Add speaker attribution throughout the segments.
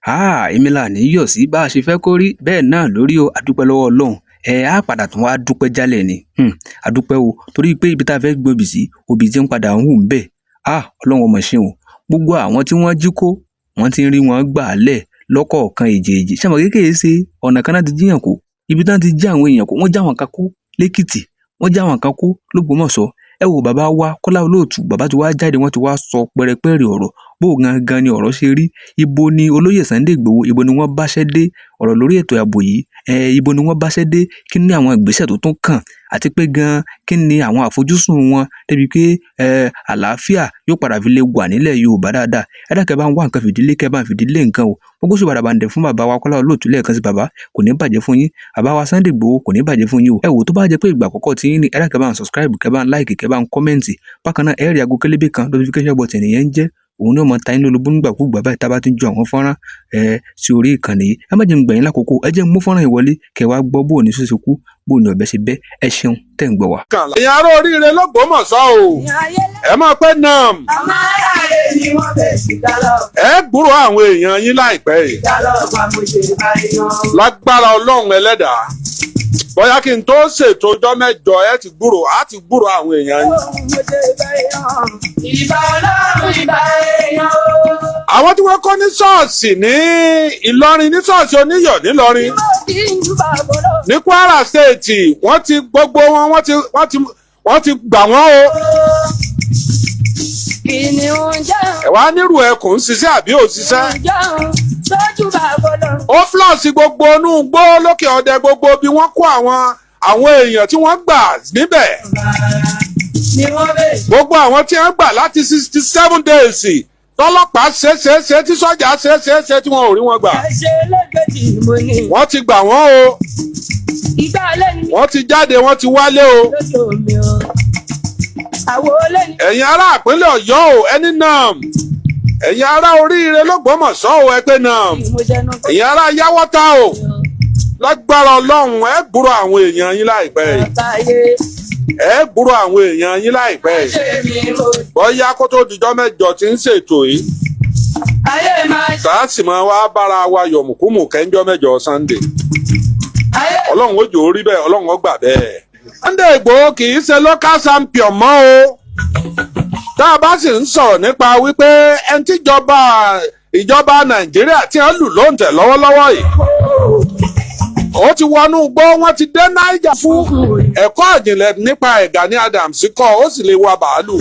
Speaker 1: Èmi là ní yọ̀ sí bá a ṣe fẹ́ kó rí bẹ́ẹ̀ náà lórí o, àdúpẹ́ lọ́wọ́ Ọlọ́run. Á padà tún wá dúpẹ́ jálẹ̀ ni. Àdúpẹ́ o, torí pé ibi tá a fẹ́ gbin obì sí, obì tí ń padà ń hù ń bẹ̀. Ọlọ́run ọmọ ṣeun o. Gbogbo àwọn tí wọ́n jí kó, wọ́n ti ń rí wọn gbà lẹ̀ lọ́kọ̀ọ̀kan èjèèjì. Ṣé mo kékeré ṣe ọ̀nà kan náà ti jíyàn kó? Ibi tí wọ́n ti jí àwọn èèyàn kó, wọ́n já wọn kan kó lẹ́kìtì, wọ́n já wọn kan kó lógbómọ̀ṣọ́. Ẹ wo bàbá wa Kola Olotu, bàbá ti wá jáde, wọ́n ti wá sọ pẹrẹpẹrẹ ọ̀rọ̀ bó gangan ni ọ̀rọ̀ ṣe rí. Ibo ni olóyè Sunday Igboho, ibo ni wọ́n báṣẹ́ dé ọ̀rọ̀ lórí ètò ààbò yìí? Ibo ni wọ́n báṣẹ́ dé? Kí ni àwọn ìgbésẹ̀ tó tún kàn? Àti pé gan kí ni àwọn àfojúsùn wọn débi pé àlàáfíà yóò padà fi lè wà nílẹ̀ Yorùbá dáadáa. Ẹ dákẹ́ bá ń wá nǹkan fìdílé, kẹ́ bá ń fìdílé nǹkan o. Gbogbo sì padà bá ń dẹ̀ fún bàbá wa Kola Olotu lẹ́ẹ̀kan sí bàbá, kò ní bàjẹ́ fún yín. Bàbá wa Sunday Igboho kò ní bàjẹ́ fún yín o. Ẹ wò tó bá jẹ́ pé ìgbà àkọ́kọ́ tí yín ni, ẹ dákẹ́ bá ń subscribe, kẹ́ bá ń like, kẹ́ bá ń comment. Bákan náà ẹ rí aago kélébé kan notification button yẹn ń jẹ́ òun ni ó mọ ta inú olóbó nígbàkúgbà báyìí tá a bá ti ń ju àwọn fọ́nrán sí orí ìkànnì yìí. Ẹ má jẹ́ ń gbà yín lákòókò, ẹ jẹ́ mú fọ́nrán ìwọlé kẹ́ wá gbọ́ bó ní ṣoṣo kú, bó ní ọ̀bẹ ṣe bẹ́. Ẹ ṣeun tẹ́ ń gbọ́ wa.
Speaker 2: Ẹ̀yin ará oríire l'Ógbómọ̀ṣọ́ o, ẹ máa pẹ́ nam. Ẹ gbúrò àwọn èèyàn yín láìpẹ́ yìí. Lágbára Ọlọ́run Ẹlẹ́dàá. Bóyá kí n tó ṣètò ọjọ́ mẹ́jọ ẹ ti gbúrò àwọn èèyàn yín.
Speaker 3: Ìbà Ọlọ́run ìbà èèyàn o.
Speaker 2: Àwọn tí wọ́n kọ́ ní ṣọ́ọ̀ṣì ní Ìlọrin, ní ṣọ́ọ̀ṣì Oníyọ̀ nílọrin. Ní Kwara State wọ́n ti gbogbo wọn wọ́n ti gbà wọ́n o. Ẹ wá nírú ẹkùn ṣiṣẹ́ àbí òṣìṣẹ́. Ó flọ́ọ̀sì gbogbo inú gbó lókè ọdẹ gbogbo bí wọ́n kó àwọn èèyàn tí wọ́n gbà níbẹ̀. Gbogbo àwọn tí wọ́n gbà láti 67 days tọ́lọ́pàá ṣe tí sọ́jà ṣe tí wọ́n ò rí wọn gbà. Wọ́n ti gbà wọ́n o. Wọ́n ti jáde, wọ́n ti wálé o. Ẹ̀yin ará ìpínlẹ̀ Ọ̀yọ́ o, ẹni nam. Ẹ̀yin ará oríire l'Ógbómọ̀ṣọ́ o, ẹgbẹ́ nam. Ẹ̀yin ará Yáwọ́tà o. Lágbára Ọlọ́run ẹ gbúrò àwọn èèyàn yín láìpẹ́ yìí. Ẹ gbúrò àwọn èèyàn yín láìpẹ́ yìí. Bóyá kó tó dijọ́ mẹ́jọ tí ń ṣètò yìí. Sáàsì máa wá bára wa yọ̀mùkúmù kẹ́ńjọ́ mẹ́jọ Sunday. Ọlọ́run ó jò ó rí bẹ́ẹ̀, Ọlọ́run ó gbà bẹ́ẹ̀. Sunday Igboho kì í ṣe local champion mọ́ o. Tá a bá sì ń sọ̀rọ̀ nípa wípé ẹni tí ìjọba Nàìjíríà tí wọ́n lù lóǹtẹ̀ lọ́wọ́lọ́wọ́ yìí. Ó ti wọnú gbó, wọ́n ti dé Niger fún ẹ̀kọ́ ìjìnlẹ̀ nípa Gani Adams kọ́, ó sì lè wa bàálù.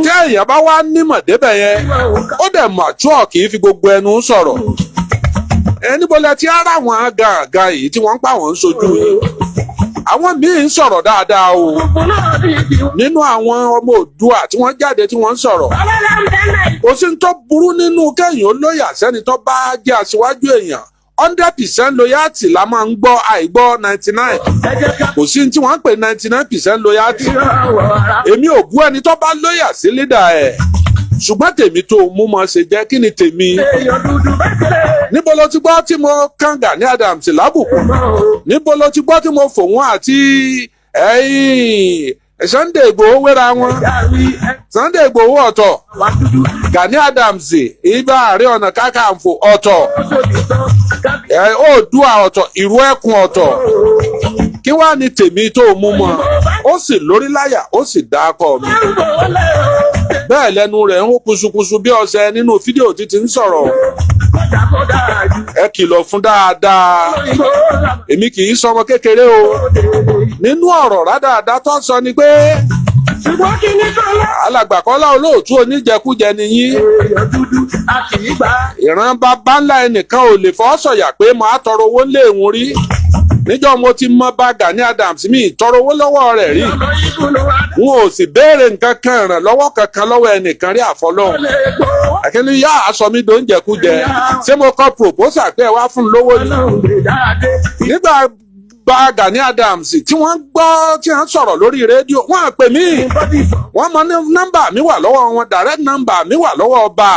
Speaker 2: Tí èèyàn bá wá nímọ̀ débẹ̀ yẹn, ó dẹ̀ mature kì í fi gbogbo ẹnu sọ̀rọ̀. Níbo lẹ ti ara wọn gàgà yìí tí wọ́n ń pa wọ́n sojú yìí. Àwọn míì ń sọ̀rọ̀ dáadáa o. Nínú àwọn ọmọ Oòduà tí wọ́n jáde tí wọ́n ń sọ̀rọ̀. Kò sí ní tó burú nínú kẹ́yìn olóyè sẹ́ni tó bá jẹ́ aṣíwájú èèyàn. 100% loyalty la máa ń gbọ́, àìgbọ́ 99. Kò sí tí wọ́n ń pè 99% loyalty. Èmi ò bú ẹni tó bá lóyà sí leader ẹ̀. Ṣùgbọ́n tèmi tó mú mọ́ ṣe jẹ́ kí ni tèmi. Níbo ló ti gbọ́ tí mo kàn Gani Adams lábùkù? Níbo ló ti gbọ́ tí mo fò wọ́n àti Sunday Igboho wéra wọn? Sunday Igboho ọ̀tọ̀, Gani Adams Ìbà Ààrẹ Ọ̀nà Kakanfò ọ̀tọ̀, Oòduà ọ̀tọ̀, ìrú ẹkùn ọ̀tọ̀. Kí wá ní tèmi tó mú mọ́? Ó sì lórí láyà, ó sì dákọ̀ mi. Bẹ́ẹ̀ lẹ́nu rẹ̀ ń hó kusukusu bí ọṣẹ nínú fídíò tí ti ń sọ̀rọ̀. Ẹ kìlọ̀ fún dáadáa. Èmi kì í sọmọ kékeré o. Nínú ọ̀rọ̀ rádáadáa tó sọ ni pé alàgbà Kola Olotu oníjẹkújẹ ni yín. Ìran bàbá ńlá ẹnìkan ò lè fọ́ sọ̀yà pé màá tọrọ owó lé òun rí. Níjọ́ mo ti mọ bá Gani Adams mi tọrọ owó lọ́wọ́ rẹ̀ rí. N ò sì béèrè nǹkan kan ìrànlọ́wọ́ kankan lọ́wọ́ ẹnìkan rí àfọlọ́hun. Àkínní yá aṣọ mi dò ń jẹkújẹ. Ṣé mo kọ proposal pé ẹ wá fún un lówó yìí? Nígbà bá Gani Adams tí wọ́n gbọ́ tí wọ́n sọ̀rọ̀ lórí rédíò, wọ́n á pè mí. Wọ́n mọ nọ́mbà mi wà lọ́wọ́ wọn, direct number mi wà lọ́wọ́ ọba.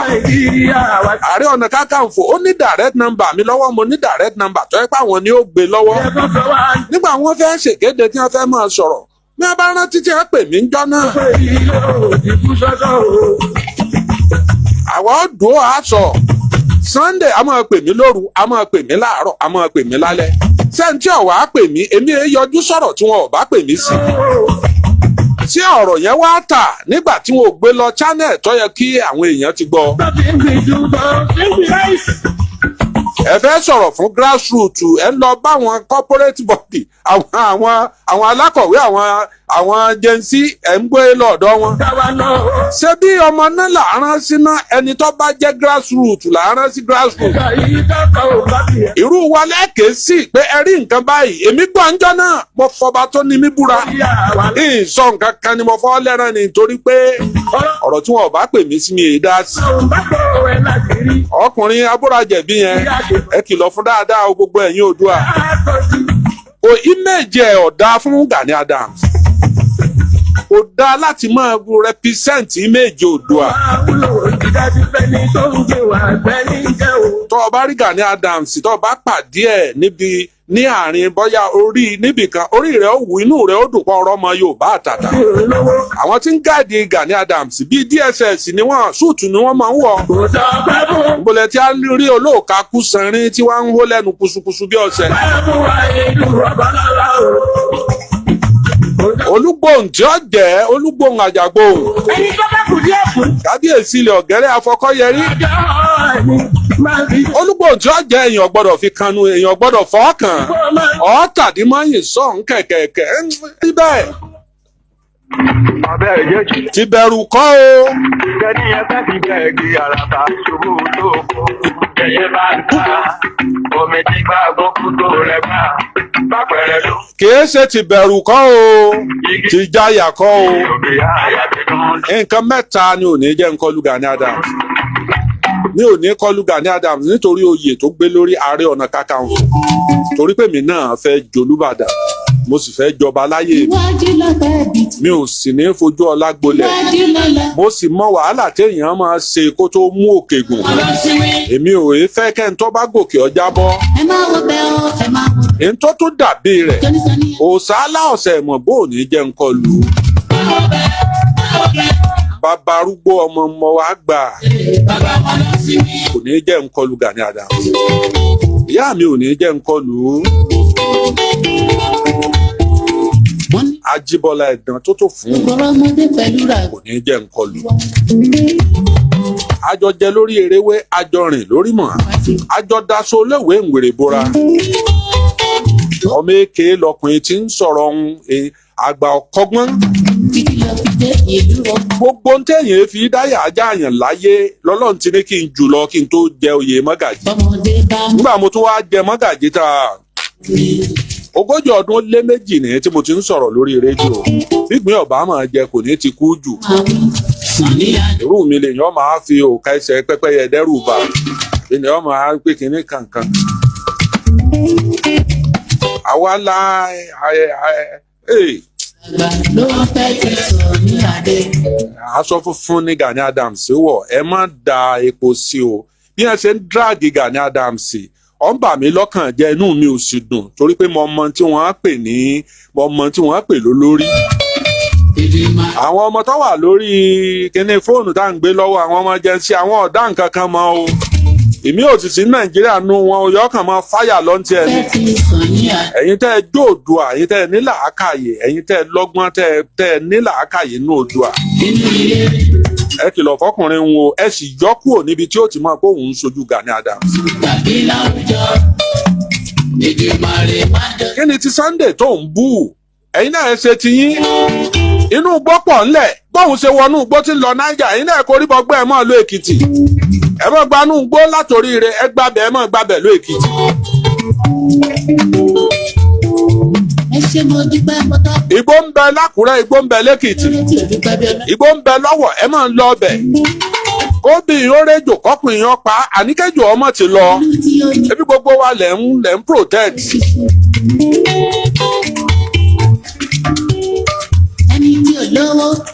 Speaker 2: Ààrẹ Ọ̀nà Kakanfò ó ní direct number mi lọ́wọ́, mo ní direct number tó yẹ pé àwọn ni ó gbé lọ́wọ́. Nígbà wọ́n fẹ́ ṣèkéde tí wọ́n fẹ́ máa sọ̀rọ̀, bí wọ́n bá rántí tí wọ́n pè mí ń jọ́ náà. Àwọn ọ̀dọ́ àṣọ Sunday a máa pè mí lóru a máa pè mí láàárọ̀ a máa pè mí lálẹ́ sẹ́ńtì ọ̀wá pè mí èmi yọjú sọ̀rọ̀ tí wọn ò bá pè mí sí tí ọ̀rọ̀ yẹn wá tà nígbà tí wọn ò gbé lọ channel tó yẹ kí àwọn èèyàn ti gbọ́. ẹ fẹ́ sọ̀rọ̀ fún grassroots ẹ ń lọ bá àwọn corporate body àwọn alákọ̀wé àwọn jẹ́nsí ẹ̀ ń gbé lọ́dọ̀ wọn. ṣé bí ọmọ náà là á rán sí náà ẹni tó bá jẹ́ grassroots là á rán sí grassroots. irú wa lẹ́kẹ̀ẹ́ sí pé ẹ rí nǹkan báyìí èmi gbọ́ ńjọ́ náà mo fọba tó ní mí búra. ìsọ nǹkan kan ni mo fọ́ lẹ́rán ni nítorí pé ọ̀rọ̀ tí wọn ò bá pè mí sí mi èyí dá sí. ọkùnrin abúrajẹ̀bí yẹn ẹ kìlọ̀ fún dáadáa o gbogbo ẹ̀yin Oòduà. o image ẹ̀ ọ̀dà fún Gani Adams kò dáa láti máa represent image Oòduà. tó o bá rí Gani Adams tó o bá pàdé ẹ̀ níbi ní àárín bóyá orí níbìkan orí rẹ̀ ó wù inú rẹ̀ ó dùn pọ̀ ọ̀rọ̀ ọmọ Yorùbá àtàtà. àwọn tí ń gáàdì Gani Adams bíi DSS ni wọ́n ṣùtù ni wọ́n máa ń wọ̀. ìbòlẹ̀ tí a rí olóòka kú sanrin tí wọ́n ń hó lẹ́nu kùsùkùsù bí ọ̀sẹ̀. olúgbòhùn tí ó jẹ́ olúgbòhùn àjàgbòhùn. kábíyèsí ilẹ̀ ọ̀gẹ́rẹ́ afọkọ́yẹrí. olúgbòhùn tí ó jẹ́ èèyàn gbọ́dọ̀ fi kanu èèyàn gbọ́dọ̀ fọ́ọ̀kàn ọ̀ọ́tàdínmọ́yìn sọ̀hún kẹ̀kẹ̀kẹ̀ níbẹ̀. ti bẹ̀rù kọ́ o.
Speaker 4: kẹ́ni ẹ fẹ́ fi bẹ́ẹ̀ gbé àràbà ṣòwò tó kọ́. ẹ̀yẹ bá ń ta omi tí gbà gbókú tó rẹ̀ gbà bápẹ̀rẹ̀ ló.
Speaker 2: kìí ṣe ti bẹ̀rù kọ́ o ti jáyà kọ́ o. nǹkan mẹ́ta ni ò ní jẹ́ ń kọlù Gani Adams. mi ò ní kọlù Gani Adams nítorí oyè tó gbé lórí Ààrẹ Ọ̀nà Kakanfò torí pé mi náà fẹ́ jolúbàdàn mo sì fẹ́ jọba láyé mi ò sì ní fojú ọlá gbolẹ̀ mo sì mọ wàhálà téèyàn máa ṣe kó tó mú òkè gùn èmi ò fẹ́ kẹ́ńtọ́ bá gòkè ọjà bọ́ èyí tó tún dàbí rẹ̀ òsàlà ọ̀sẹ̀ ẹ̀mọ̀ bó ní jẹ́ nǹkan lù ú bàbá arúgbó ọmọ wa gbà kò ní jẹ́ nǹkan lù Gani Adams ìyá mi ò ní jẹ́ nǹkan lù ú. Ajíbọ́lá ẹ̀dán tó tó fún kò ní jẹ́ nǹkan lù. àjọ jẹ lórí eréwé àjọ rìn lórí mọ̀ àjọ daṣọ olówó ìwèrè bora. ọmọ èké lọkùnrin tí ń sọ̀rọ̀ ohun àgbà ọ̀kọ́gbọ́n. gbogbo ń tẹ̀yìn fi dáyà ajá àyàn láyé lọ́lọ́run ti ní kí n jù lọ kí n tó jẹ oyè mọ́gàjì. nígbà mo tún wá jẹ mọ́gàjì tá a. 40 ọdún lé méjì nìyẹn tí mo ti ń sọ̀rọ̀ lórí rédíò gbígbín ọ̀bá máa jẹ kò ní ti kú jù irú mi lèèyàn máa fi òkà ẹsẹ̀ pẹ́pẹ́yẹ dẹ́rù bà ènìyàn máa pé kínní kankan àwa la aṣọ funfun ní Gani Adams wọ̀ ẹ má da epo sí o bí ẹ ṣe ń dráàgì Gani Adams ó ń bà mí lọ́kàn jẹ́ inú mi ò sì dùn torí pé mo mọ tí wọ́n á pè lólórí. àwọn ọmọ tó wà lórí kíní fóònù tá à ń gbé lọ́wọ́ àwọn ọmọ jẹ́nsí àwọn ọ̀dá nǹkan kan mọ́ o èmi ò sì sí Nàìjíríà nu wọn ò yọkàn mọ́ fáyà lọ́ntì ẹni. ẹ̀yin tẹ́ ẹ jó Oòduà ẹ̀yin tẹ́ ẹ ní làákàyè ẹ̀yin tẹ́ ẹ lọ́gbọ́n tẹ́ ẹ ní làákàyè ní Oòduà. ẹ kìlọ̀ fọkùnrin wo ẹ sì yọ kúrò níbi tí ó ti máa kóhùn ń sojú Gani Adams. kí ni ti Sunday tó ń bú ẹ̀yin náà ẹ ṣe ti yín inú gbọ́pọ̀ ńlẹ̀ bóun ṣe wọnú igbó tí ń lọ Niger ẹ̀yin náà korí bọgbẹ́ ẹ̀ mọ́ ló Èkìtì ẹ mọ́ gbanú igbó látòrí rẹ̀ ẹ gbàbẹ̀ ẹ mọ́ gbàbẹ̀ ló Èkìtì. Igbó ń bẹ l'Ákúrẹ́ igbó ń bẹ l'Èkìtì igbó ń bẹ lọ́wọ̀ ẹ máa ń lọ ọbẹ̀ kóbìnrin ó réjò kọkùnrin ó pa àníkẹ́jọ ọmọ ti lọ ebi gbogbo wa lẹ̀ ń protect.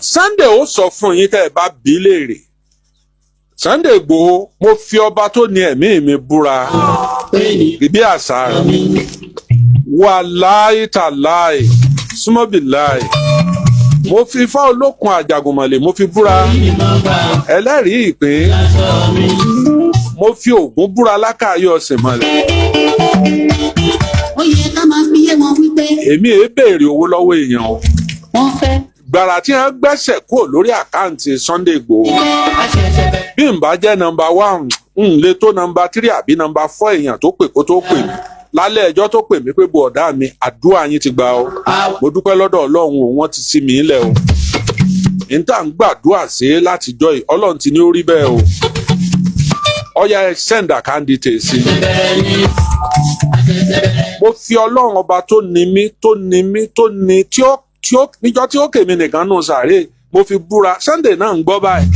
Speaker 2: Sunday ó sọ fún yín tẹ́ ẹ bá bí léèrè Sunday Igboho mo fi ọba tó ní ẹ̀mí mi búra ìbí àṣà rẹ̀ wàláì tàláì súnmọ́bìláì mo fi Ifá olókun àjàgùnmọ̀lẹ̀ mo fi búra ẹlẹ́rìí ìpín mo fi ògún búra lákàáyé ọ̀sẹ̀ mọ́lẹ̀.
Speaker 3: Ó yẹ ká máa fi yé wọn wípé.
Speaker 2: Èmi èé béèrè owó lọ́wọ́ èèyàn o.
Speaker 3: Wọ́n fẹ́.
Speaker 2: Gbàrà tí wọ́n gbẹ́sẹ̀ kúrò lórí àkáǹtì Sunday Igboho. Bí n bá jẹ́ nọ́mbà 1 n lè tó nọ́mbà 3 àbí nọ́mbà 4 èèyàn tó pè kó tó pè mí. Lálẹ́ ẹjọ́ tó pè mí pé bọ̀dá mi àdúrà yín ti gbà o. Mo dúpẹ́ lọ́dọ̀ Ọlọ́run o, wọ́n ti sí mi lẹ̀ o. Níta ń gbàdúrà sí látijọ́ yìí, Ọlọ́run ti ní ó rí bẹ́ẹ̀ o. Ọya send account details sí. Mo fi Ọlọ́run ọba tó ní mí tí ó níjọ́ tí ó kèmí nìkan nù sàárè mo fi búra Sunday náà ń gbọ́ báyìí.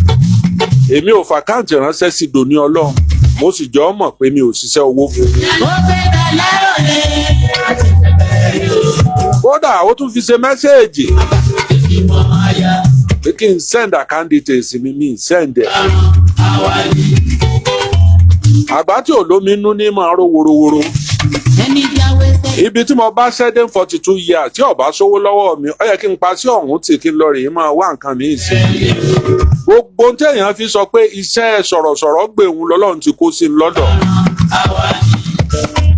Speaker 2: Èmi ò fàkáǹtì ránṣẹ́ sí dòní Ọlọ́run, mo sì jọ mọ̀ pé mi ò ṣiṣẹ́ owó fún. Kódà ó tún fi ṣe mẹ́sẹ̀ẹ̀jì pé kí n send account details mi send ẹ̀. Àgbà tí ò lómi inú ní máa ró worowóró. Ibi tí mo bá ṣẹ́dé 42 years tí ọba sówó lọ́wọ́ mi, ó yẹ kí n pa sí ọ̀hún tí kí n lọ rèé máa wá nǹkan mi sí. Gbogbo téèyàn fi sọ pé iṣẹ́ sọ̀rọ̀sọ̀rọ̀ gbèhùn lọ́lọ́run ti kó sí lọ́dọ̀.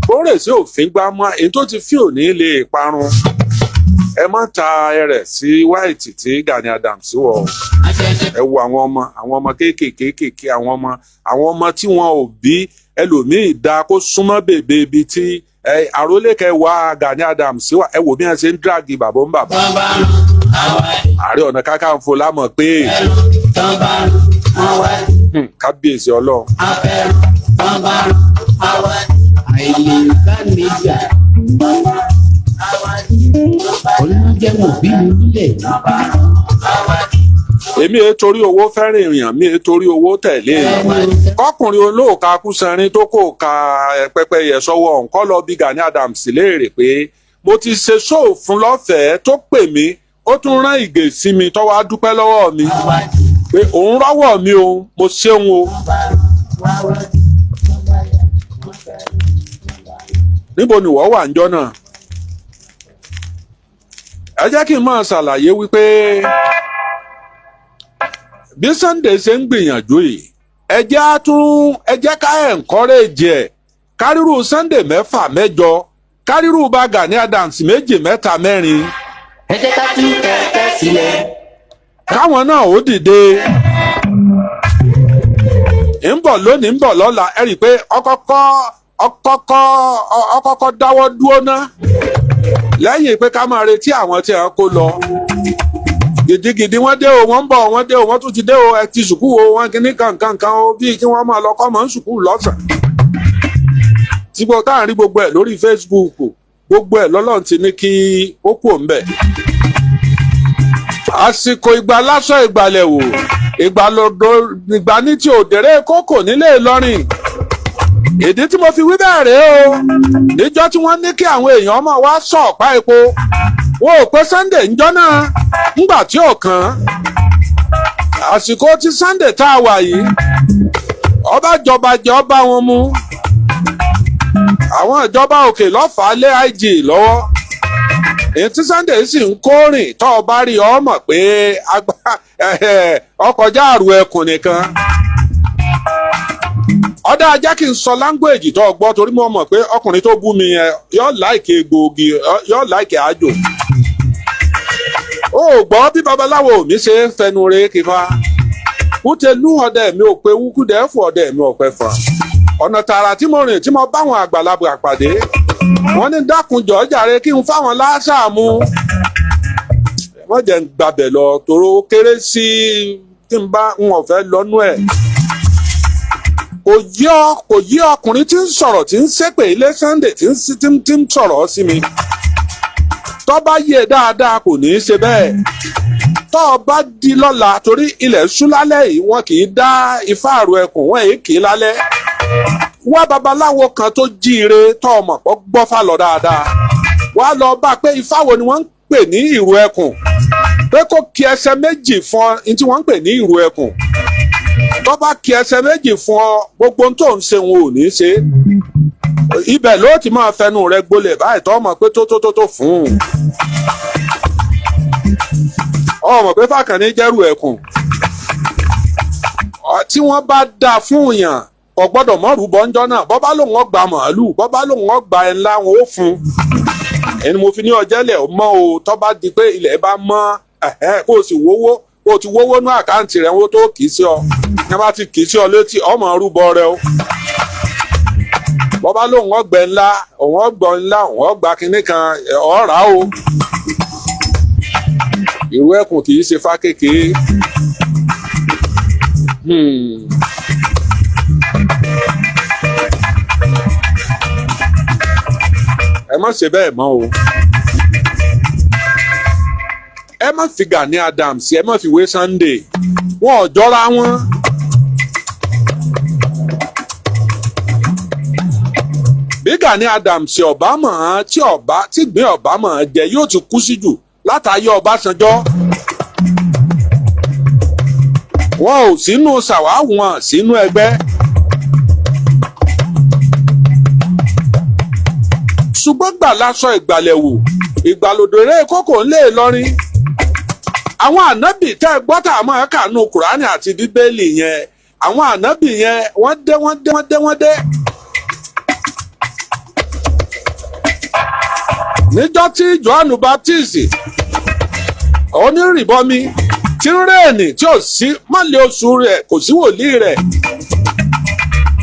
Speaker 2: Kórè sí òfin gbá mọ́ èyí tó ti fi òní lè parun. Ẹ má ta ẹrẹ̀ sí white tí Gani Adams wọ̀. Ẹ wo àwọn ọmọ kéékèèké àwọn ọmọ tí wọn ò bí ẹlòmíì dá kó súnmọ́ bèbè ibi tí àrólé kẹwàá Gani Adams wà. Ẹ wò bí wọn ṣe ń dráàgì bàbá ń bàbá. Ààrẹ Ọ̀nà Kakanfò lámọ̀ pé kábíyèsí Ọlọ́run. Èmi è torí owó fẹ́ràn èèyàn, mi è torí owó tẹ̀lé èèyàn. Kọkùnrin olóòka kúsanrin tó kò ka pẹ́pẹ́yẹ sọ́wọ́ ọ̀hún kọ́ lọ bí Gani Adams léèrè pé mo ti ṣe ṣóò fún lọ́fẹ̀ẹ́ tó pè mí, ó tún rán ìgè sí mi tó wá dúpẹ́ lọ́wọ́ mi pé òun rọ́wọ́ mi o, mo ṣeun o. Níbo ni wọ́n wà ńjọ́ náà? Ẹ jẹ́ kí n máa ṣàlàyé wípé bí Sunday ṣe ń gbìyànjú yìí, ẹ jẹ́ ká encourage ẹ̀, kárírù Sunday 6 8, kárírù bá Gani Adams 2 3 4.
Speaker 3: Ẹ jẹ́ ká tún kẹ̀kẹ́ sílẹ̀.
Speaker 2: Káwọn náà ó dìde. ń bọ̀ lónìí ń bọ̀ lọ́la, ẹ rí i pé ọkọ́kọ́ dáwọ́ dúró ná. Lẹ́yìn pé ká máa retí àwọn tí a kó lọ. Gidigidi wọ́n dé o, wọ́n dé o, wọ́n tún ti dé o, ẹ ti sùkúù o, wọ́n kìíní kankan o, bíi kí wọ́n máa lọ kọ́ mọ́ ń sùkúù lọ́sàn. Tí gbogbo táà ń rí gbogbo ẹ̀ lórí Facebook, gbogbo ẹ̀ lọ́lọ́run ti ní kí ó kú òǹbẹ̀. Àsìkò ìgbà lásọ ìgbàlẹ̀ wò, ìgbà ní ti òdèrè kókò nílé Ìlọrin. Ìdí tí mo fi wí bẹ́ẹ̀ rèé o, níjọ́ tí wọ́n ní kí àwọn èèyàn máa wá sọ ọ̀pá epo, wọn ò pé Sunday ńjọ́ náà ńgbà tí ò kàn án. Àsìkò tí Sunday tá a wà yìí, ọba jọba jẹ ọba wọn mú. Àwọn ìjọba òkè lọ́fàá lé IG lọ́wọ́. Èyí tí Sunday sì ń kórìn tó ọba rí ọ mọ̀ pé ọkọjá àrùn ẹkùn nìkan. Ọ̀dà ajá kí n sọ láńgbèjì tó gbọ́ torí mo mọ̀ pé ọkùnrin tó bú mi yẹn yóò láìkè egbòogi, yóò láìkè àjò. Ó gbọ́ bí babaláwo mi ṣe ń fẹnu re kífá. Wútẹ́lú ọdẹ mi ò pé wúkúdẹ́ fún ọdẹ mi ò pẹ́ fà. Ọ̀nà tààrà tí mo rìn tí mo bá àwọn àgbàlagbà pàdé, wọ́n ní dákunjọ́ jàre kí n fáwọn láṣàmú. Wọ́n jẹ́ ń gbàbẹ̀ lọ toró kéré sí tí n bá ń ọ̀fẹ́ lọ́nú ẹ̀. Kò yí ọkùnrin tí ń sọ̀rọ̀ tí ń ṣépè ilé Sunday tí ń sọ̀rọ̀ sí mi. Tó bá yé dáadáa kò ní í ṣe bẹ́ẹ̀. Tó bá di lọ́la torí ilẹ̀ ṣú lálẹ́ yìí wọn kì í dá ifá àrò ẹkùn wọn èé kì í lálẹ́. Wá babaláwo kan tó jíire tó ọmọ pọ̀ gbọ́fà lọ dáadáa. Wá lọ bá pé ifá wo ni wọ́n ń pè ní ìrù ẹkùn. Pé kó kí ẹsẹ̀ méjì fún ọ ní tí wọ́n ń pè ní ìrù ẹkùn. Tó bá kí ẹsẹ̀ méjì fún ọ gbogbo tó ń ṣe wọn ò ní ṣe. Ibẹ̀ ló ti máa fẹnu rẹ gbolẹ̀ báyìí tó mọ̀ pé tó fún un. Ọmọ pé Fákànní jẹ́rù ẹkùn. Tí wọ́n bá dá fún yàn kò gbọ́dọ̀ mọ́ rúbọ ńjọ́ náà bọ́ bá lòun ọgbà màálù bọ́ bá lòun ọgbà ẹ̀ ńlá wọn ó fún ẹni mo fi ní ọjẹ́lẹ̀ mọ́ o tó bá di pé ilẹ̀ bá mọ́ kó o sì wówó kó o ti wówó ní àkáǹtì rẹ̀ wọ́n tó kì í sí ọ ní wọ́n bá ti kì í sí ọ létí ọmọ rúbọ rẹ o bọ́ bá lòun ọgbà ńlá òun ọgbà ńlá òun ọgbà kinní kan ọ̀rá o irú ẹkùn kì í ṣe fá kékeré. ẹ má ṣe bẹ́ẹ̀ mọ́ o ẹ má fi Gani Adams ẹ má fi wé Sunday wọn ò jọra wọn. bí Gani Adams ọba mọ̀ ọ́n tí gbé ọba mọ̀ ọ́n jẹ yóò ti kú sí jù látàyè Ọbásanjọ́ wọn ò sínú ṣàwáwù wọn sínú ẹgbẹ́ ṣùgbọ́n gbà lásọ ìgbàlẹ̀wò ìgbàlódé eré kókò ńlẹ̀ Ìlọrin àwọn ànábì tẹ́ gbọ́ tá a máa kànú Kùránì àti Bíbélì yẹn àwọn ànábì yẹn wọ́n dé. níjọ́ tí Jòhánù Baptist onírìbọmi tí ń rẹ́ẹ̀nì tí ò sí mọ́lẹ̀ oṣù rẹ̀ kò sí wòlíì rẹ̀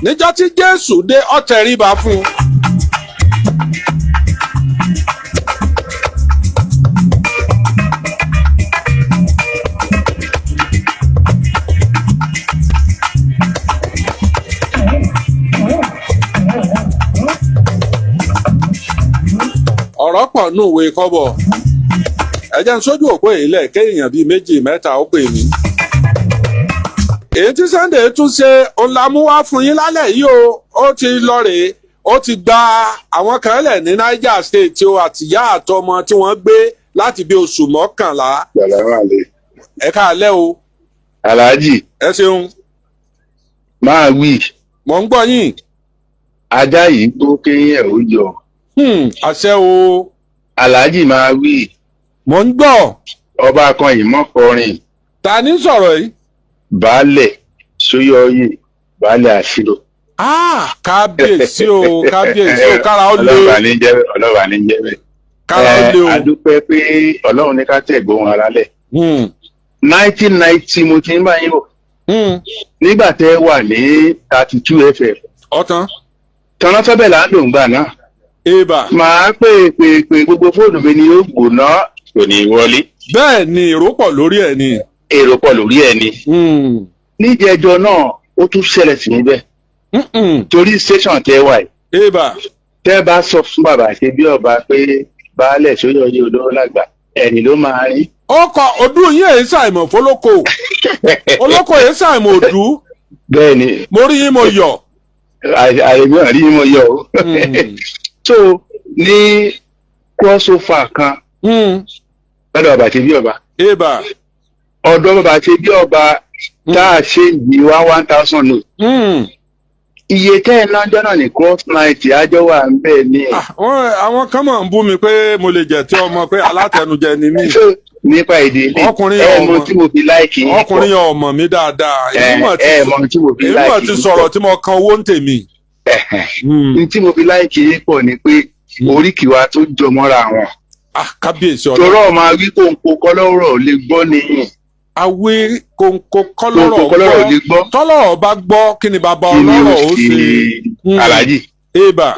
Speaker 2: níjọ́ tí Jésù dé ó tẹríba fún un. ọ̀rọ̀ pọ̀ nù ìwé kọ́bọ̀ ẹ̀jẹ̀ ń sójú òpó ìlẹ̀ kéèyàn bíi méjì mẹ́ta ó pè mí. èyí tí Sunday tún ṣe ọ̀làmúwá fún yín lálẹ́ yìí ó ti lọ rèé ó ti gba àwọn kan lẹ̀ ní Niger State o àtìyá àtọmọ tí wọ́n gbé láti bí oṣù mọ́kànlá. ẹ káalẹ́ o.
Speaker 5: Alhaji.
Speaker 2: ẹ ṣeun.
Speaker 5: máa wí.
Speaker 2: mò ń gbọ́ yín.
Speaker 5: ajá yìí tó kéyìn ẹ̀ ó yọ.
Speaker 2: àṣẹ o.
Speaker 5: Alhaji máa wí.
Speaker 2: mò ń gbọ́.
Speaker 5: ọba kan yìí mọ́ kọrin.
Speaker 2: ta ni sọ̀rọ̀ yìí.
Speaker 5: baálẹ̀ sóyọyè baálẹ̀ àṣírò.
Speaker 2: kábíyèsí o kábíyèsí o kára ó lé.
Speaker 5: ọlọ́ba ní jẹ́ bẹ́ẹ̀.
Speaker 2: kára ó lé o.
Speaker 5: adúpẹ́ pé ọlọ́run ní ká tẹ̀ gbóhùn ara lẹ̀. 1990 mo ti ń bá yín bọ̀. nígbà tẹ́ wà ní 32 FM.
Speaker 2: ọ̀tán.
Speaker 5: tọ́nà fẹ́bẹ̀ là ń lò ń gbà náà.
Speaker 2: Eba.
Speaker 5: Màá pè gbogbo fóònù mi ni yóò gbóná kò ní wọlé.
Speaker 2: Bẹ́ẹ̀ ni èrò pọ̀ lórí ẹ̀ ni.
Speaker 5: Èrò pọ̀ lórí ẹ̀ ni. Níjẹ̀jọ́ náà ó tún ṣẹlẹ̀ sí níbẹ̀. Torí station tẹ́ wà yìí.
Speaker 2: Eba.
Speaker 5: Tẹ́ bá sọ fún bàbá ṣe bí ọba pé baálẹ̀ sóyọyè olówó lágbà ẹni ló máa rí.
Speaker 2: Ọkọ̀ ọdún yín èyí ṣàìmọ̀ fọlọ́kọ. Olóko èyí ṣàìmọ̀ òdú.
Speaker 5: Bẹ́ẹ̀ ni.
Speaker 2: Mo rí yín mo yọ̀.
Speaker 5: Àrèmí àrí yín mo yọ̀ o. So ní crossover kan lọ́dọ̀ bàbá ṣe bí ọba.
Speaker 2: Eba.
Speaker 5: Ọ̀dọ̀ bàbá ṣe bí ọba tá a ṣe yìí wá 1000 note. Iye tẹ́ ẹ̀ náà jọ́nà ní cross night àjọ wà ń bẹ̀ ni.
Speaker 2: Àwọn kan máa ń bú mi pé mo lè jẹ̀ tí ọmọ pé alátẹnujẹ ni mí.
Speaker 5: Nípa èdè ilé ẹ̀mọ tí mo fi láìkì yín pọ̀.
Speaker 2: Ọkùnrin ọmọ mi dáadáa.
Speaker 5: Ẹ̀mọ tí mo fi láìkì yín pọ̀.
Speaker 2: èmi mà ti sọ̀rọ̀ tí mo kan owó ń tèmi.
Speaker 5: Ní tí mo fi láìkì yín pọ̀ ni pé oríkì wa tó jọmọ́ra wọn.
Speaker 2: Kábíyèsí ọ̀dọ́.
Speaker 5: Torọ́ máa wí kóńkó kọ́lọ́rọ̀ lè gbọ́ nìyí.
Speaker 2: Awé kóńkó kọ́lọ́rọ̀
Speaker 5: lè gbọ́.
Speaker 2: Tọ́lọ́rọ̀ bá gbọ́ kí ni bàbá ọlọ́rọ̀ ó ṣe.
Speaker 5: Alhaji.
Speaker 2: Eba.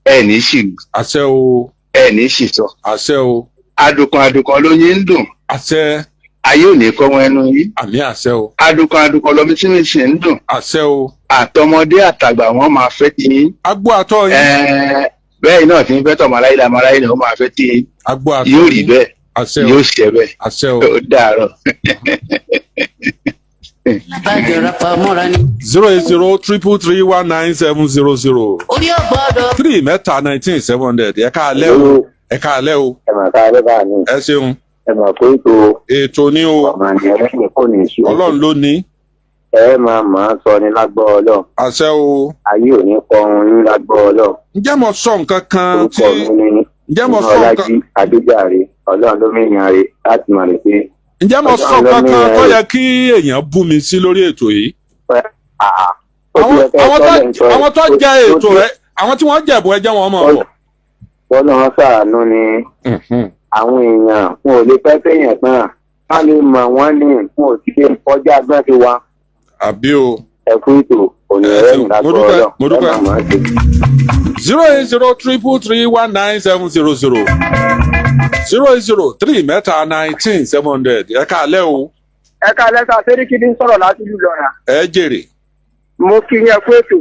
Speaker 5: Ẹ ní ṣì.
Speaker 2: Àṣẹ o.
Speaker 5: Ẹ ní ṣì sọ.
Speaker 2: Àṣẹ o.
Speaker 5: Adùkan ló yín ń dùn.
Speaker 2: Àṣẹ.
Speaker 5: Ayé ò ní kọ́ wọn ẹnu yín.
Speaker 2: Àmì àṣẹ o.
Speaker 5: Adùkan lọmi tí mi sì ń dùn.
Speaker 2: Àṣẹ o.
Speaker 5: Àtọmọdé àtàgbà wọn máa fẹ́ ti yín.
Speaker 2: Agbó àtọ́ yín.
Speaker 5: Bẹ́ẹ̀ náà ti ń fẹ́ tọmọ aláìlá ni ó máa fẹ́ ti yín.
Speaker 2: Agbó àtọ́
Speaker 5: yóò rí bẹ́ẹ̀.
Speaker 2: Àṣẹ o.
Speaker 5: Yóò ṣe bẹ́ẹ̀.
Speaker 2: Àṣẹ o.
Speaker 5: Ó dàárọ̀.
Speaker 2: 08033319700. 3 mẹ́ta 19700. Ẹ káalẹ́ o. Ẹ káalẹ́ o.
Speaker 6: Ẹ mà káalẹ́ bá mi.
Speaker 2: Ẹ ṣeun.
Speaker 6: Ẹ mà pé
Speaker 2: ètò ni o.
Speaker 6: ọmọ ni ẹlẹ́yìn kò ní í ṣe.
Speaker 2: Ọlọ́run ló ní.
Speaker 6: Ẹ máa sọ ní lágbọ́ Ọlọ́run.
Speaker 2: Àṣẹ o.
Speaker 6: Ayé ò ní kọrun ní lágbọ́ Ọlọ́run.
Speaker 2: Ǹjẹ́ mo sọ nǹkan kan tí.
Speaker 6: Orúkọ mi ni Ọlájí Adéjàre Ọlọ́run ló mìíràn rè láti mọ̀ rè pé.
Speaker 2: Ǹjẹ́ mo sọ nǹkan kan tó yẹ kí èèyàn bú mi sí lórí ètò yìí? àwọn tó jẹ ètò rẹ àwọn tí wọ́n jẹ̀bù ẹjẹ́ wọn mọ̀ bọ̀.
Speaker 6: bọ́lá wọn ṣàánú ni àwọn èèyàn wọn ò lè fẹ́ fẹ́yàn tán ká lè mọ̀ wọ́n ní wọn ò sì lè kọjá agbọ́n ti wa.
Speaker 2: àbí o.
Speaker 6: ẹ kú ètò òní ẹ̀rẹ́ ìdájọ́ ọlọ́
Speaker 2: mo dúpẹ́ 08033319700 080 mẹ́ta 19700 ẹ káalẹ́ o.
Speaker 7: ẹ káalẹ́ sá sẹ́ríkì ní sọ̀rọ̀ láti ìlú Ìlọrin.
Speaker 2: ẹ jèrè.
Speaker 7: mo kí yẹn fún ètò.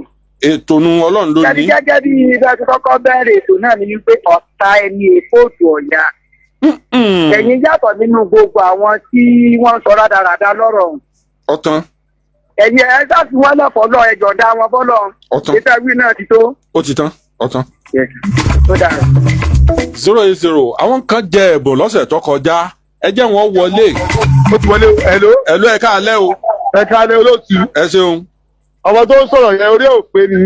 Speaker 2: ètò nu Ọlọ́run ló ní.
Speaker 7: gẹ́gẹ́ bí ibà tí kọ́kọ́ bẹ̀rẹ̀ ètò náà ni wípé ọ̀tá ẹni èkó òtù ọ̀yà. ẹ̀yin yàtọ̀ nínú gbogbo àwọn tí wọ́n sọ rádaràda lọ́rọ̀.
Speaker 2: ọ̀tán.
Speaker 7: ẹ̀yin ẹ sá fi wọ́n lọ́pọ̀ lọ ẹjọ́ dá wọn bọ́lọ̀.
Speaker 2: ọ̀tán.
Speaker 7: ìtẹ́wí náà ti tó.
Speaker 2: ó ti tán ọ̀tán.
Speaker 7: ó dára.
Speaker 2: 080 àwọn kan jẹ ẹ̀bùn lọ́sẹ̀ tó kọjá ẹ jẹ́ wọn wọlé.
Speaker 8: ó ti wọlé ẹ̀ló.
Speaker 2: ẹ̀ló ẹ káalẹ́ o.
Speaker 8: ẹ káalẹ́ olóòtú.
Speaker 2: ẹ ṣeun.
Speaker 8: ọmọ tó ń sọ̀rọ̀ yẹn orí ò pé ni.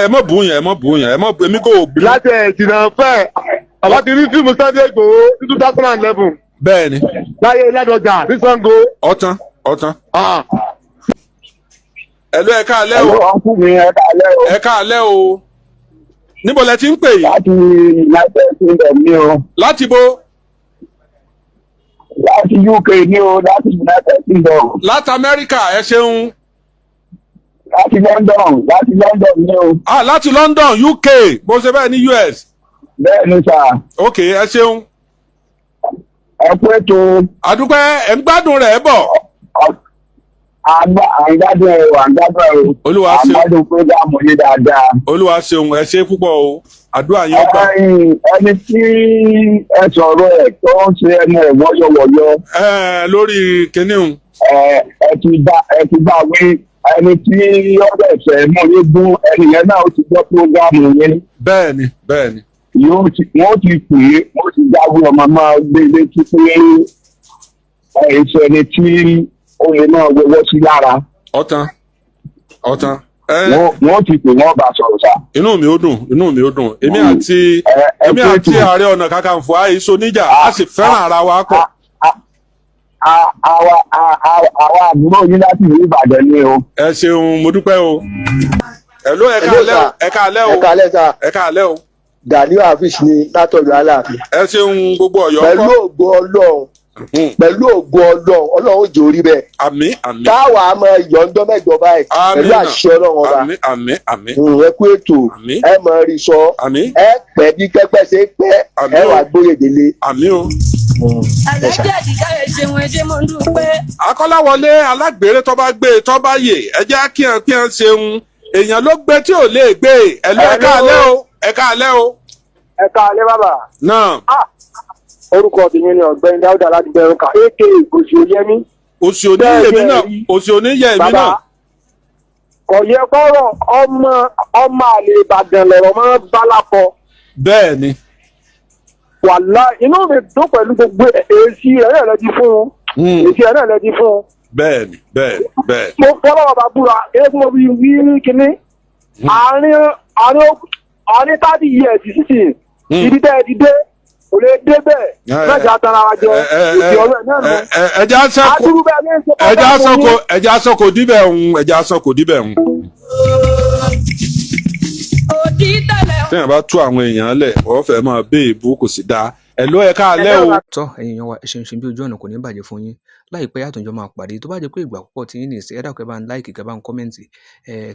Speaker 2: ẹ mọ̀ bù yẹn ẹ mọ̀ bù yẹn ẹ mọ̀ bù èmi kò bù.
Speaker 8: láti ẹ̀jìnà fẹ́ àwa ti rí fíìmù Sunday Igboho ní 2011.
Speaker 2: bẹ́ẹ̀ni.
Speaker 8: láyé Ládọjà ní Ṣàngó.
Speaker 2: ọ̀tán. ẹ̀ló ẹ káalẹ́ o. ẹ káalẹ́ o. níbo lẹ ti ń pè yìí.
Speaker 6: láti United Kingdom ni o.
Speaker 2: láti bo.
Speaker 6: láti UK ni o láti United Kingdom.
Speaker 2: láti Amẹ́ríkà ẹ ṣeun.
Speaker 6: láti London ni o.
Speaker 2: láti London UK bó ṣe bẹ́ẹ̀ ní US.
Speaker 6: bẹ́ẹ̀ ni sà.
Speaker 2: ok ẹ ṣeun.
Speaker 6: ẹ kú ètò.
Speaker 2: àdúpẹ́ ẹ̀ ń gbádùn rẹ̀ bọ̀.
Speaker 6: àgbàdo ẹ̀ wà àgbàdo ẹ̀ o.
Speaker 2: Olúwa ṣeun.
Speaker 6: àgbàdo programu yìí dáadáa.
Speaker 2: Olúwa ṣeun ẹ ṣe púpọ̀ o àdúrà yín ó gbà.
Speaker 6: ẹni tí ẹ sọ̀rọ̀ ẹ̀ tó ń ṣe ẹnu ẹ̀ wọ́yọ̀wọ́yọ̀.
Speaker 2: lórí kìnìún.
Speaker 6: ẹ ti bá wí ẹni tí ọ̀rọ̀ ẹ̀fẹ̀ mú yé gún ẹni yẹn náà ó ti gbọ́ programu yẹn.
Speaker 2: bẹ́ẹ̀ni.
Speaker 6: wọ́n ti pè é wọ́n ti jáwé ọmọ máa gbé létí pé ẹni tí ó lè máa wọwọ́ sí lára.
Speaker 2: ọ̀tán.
Speaker 6: wọ́n ti pè wọ́n bá sọ̀rọ̀ sá.
Speaker 2: inú mi ó dùn èmi àti Ààrẹ Ọ̀nà Kakanfò àìsó níjà a sì fẹ́ràn ara wa pọ̀.
Speaker 6: àwa àbúrò yín láti ìlú Ìbàdàn ni o.
Speaker 2: ẹ ṣeun mo dúpẹ́ o. ẹ̀ló ẹ káalẹ́ o.
Speaker 8: Gani Hafiz ni látọ̀dọ̀ Aláàfin.
Speaker 2: ẹ ṣeun gbogbo Ọ̀yọ́ kọ́.
Speaker 8: pẹ̀lú ògo Ọlọ́run ó jẹ́ orí bẹ́ẹ̀.
Speaker 2: àmín.
Speaker 8: táwa àmọ́ ìyọ̀ǹdọ́ mẹ́jọ báyìí pẹ̀lú àṣẹ Ọlọ́run ọba.
Speaker 2: àmín.
Speaker 8: ẹ kú ètò ẹ mọ̀ rí sọ ẹ pẹ́ bí pẹ́pẹ́ ṣe pẹ́ ẹ wà gbóyè délé.
Speaker 2: àmín o.
Speaker 9: alájẹ àdìgá ẹ ṣeun ẹ ṣe mo ń dúpẹ́.
Speaker 2: Akọ́láwọlé alágbèrè tó bá gbé tó bá yè ẹ jẹ́ kí hàn ṣeun èèyàn ló gbé tí ò lè gbé ẹ̀lú ẹ káalẹ́ o. ẹ káalẹ́
Speaker 7: bàbá.
Speaker 2: náà.
Speaker 7: orúkọ tèmi ni Ọ̀gbẹ́ni Dáúdà láti bẹ̀rù ká èké òsì òyẹmí.
Speaker 2: òsì oníyẹ mi náà.
Speaker 7: kò yẹ kọ́rọ̀ ọmọ àlè Ìbàdàn lọ̀rọ̀ máa ń bá lápọ.
Speaker 2: bẹ́ẹ̀ni.
Speaker 7: wàlá inú mi dùn pẹ̀lú gbogbo èsì rẹ̀ náà lẹ́ti fún un.
Speaker 2: bẹ́ẹ̀ni.
Speaker 7: mo fọlọ́ ọba búra eégún mo fi wí kínní àárín 30 years sísìn ibi tẹ́ ẹ ti dé kò lè dé bẹ́ẹ̀ mẹ́jọ atara wa jẹ òkè ọ̀rẹ́ náà nù.
Speaker 2: ẹja sọkò díbẹ̀ ń. téèyàn bá tú àwọn èèyàn lẹ̀ wọ́n fẹ́ máa bẹ́ èbú kò sì dáa. ẹ̀ló ẹ káalẹ́ o.
Speaker 1: tọ́ ẹ̀yin yan wa ẹ ṣeun bí ojú ọ̀nà kò ní bàjẹ́ fún yín láìpẹ́ àtúnjọ máa pàdé tó bá jẹ́ pé ìgbà púpọ̀ tí yín ní ìsẹ́ ẹ̀dá kẹ́ bá ń láìkì kẹ́ bá ń kọ́mẹ́ǹtì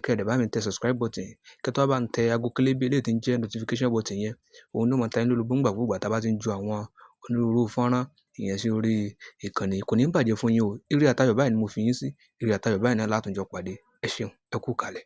Speaker 1: kẹ́ẹ̀dẹ̀ bá mi tẹ subscribe button kẹ́tọ́ bá ń tẹ aago kélébé eléyìí tí ń jẹ́ notification button yẹn òun ló máa ta yín lólobó ńgbà gbogbo tá a bá ti ń ju àwọn onírúurú fọ́nrán ìyẹn sí orí ìkànnì kò ní bàjẹ́ fún yín o ire àtayọ̀ báyìí ni mo fi yín sí ire àtayọ̀ báyìí náà látúnjọ pàdé ẹ ṣeun ẹ kú kalẹ̀.